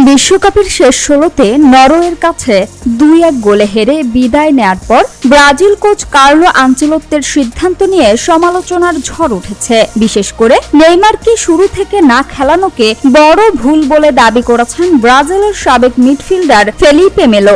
বিশ্বকাপের শেষ ১৬তে নরওয়ের কাছে ২-১ গোলে হেরে বিদায় নেয়ার পর ব্রাজিল কোচ কার্লো আনচেলোত্তির সিদ্ধান্ত নিয়ে সমালোচনার ঝড় উঠেছে। বিশেষ করে নেইমারকে শুরু থেকে না খেলানোকে বড় ভুল বলে দাবি করেছেন ব্রাজিলের সাবেক মিডফিল্ডার ফেলিপে মেলো।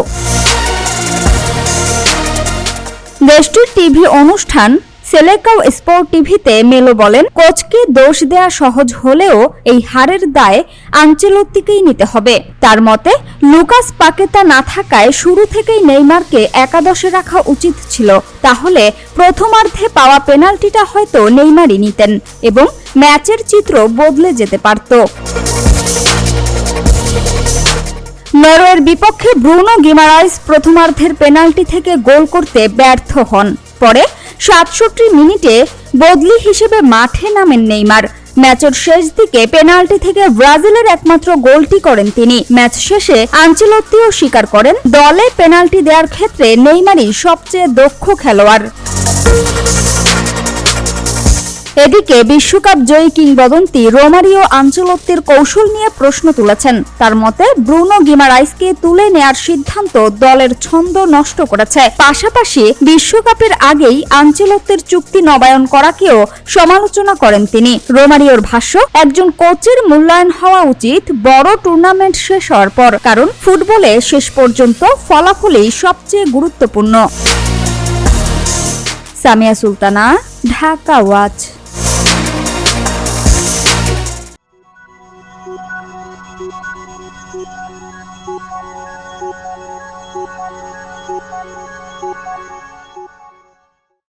দেশটির টিভি অনুষ্ঠান সেলেকাও স্পোর্ট টিভিতে মেলো বলেন, কোচকে দোষ দেয়া সহজ হলেও এই হারের দায় আনচেলোত্তিকেই নিতে হবে। তার মতে লুকাস পাকেতা না থাকায় শুরু থেকেই নেইমারকে একাদশে রাখা উচিত ছিল, তাহলে প্রথমার্ধে পাওয়া পেনাল্টিটা হয়তো নেইমারই নিতেন এবং ম্যাচের চিত্র বদলে যেতে পারত। নরওয়ের বিপক্ষে ব্রুনো গিমারাইস প্রথমার্ধের পেনাল্টি থেকে গোল করতে ব্যর্থ হন। পরে ৬৭ মিনিটে বদলি হিসেবে মাঠে নামেন নেইমার। ম্যাচের শেষ দিকে পেনাল্টি থেকে ব্রাজিলের একমাত্র গোলটি করেন তিনি। ম্যাচ শেষে আনচেলোত্তিও স্বীকার করেন, দলে পেনাল্টি দেওয়ার ক্ষেত্রে নেইমারই সবচেয়ে দক্ষ খেলোয়াড়। এদিকে বিশ্বকাপ জয়ী কিংবদন্তি রোমারিও আনচেলোত্তির কৌশল নিয়ে প্রশ্ন তুলেছেন। তার মতে ব্রুনো গিমারাইসকে তুলে নেয়ার সিদ্ধান্ত দলের ছন্দ নষ্ট করেছে। পাশাপাশি বিশ্বকাপের আগেই আনচেলোত্তির চুক্তি নবায়ন করাকেও সমালোচনা করেন তিনি। রোমারিওর ভাষ্য, একজন কোচের মূল্যায়ন হওয়া উচিত বড় টুর্নামেন্ট শেষ হওয়ার পর, কারণ ফুটবলে শেষ পর্যন্ত ফলাফলই সবচেয়ে গুরুত্বপূর্ণ। সামিয়া সুলতানা, ঢাকা ওয়াচ।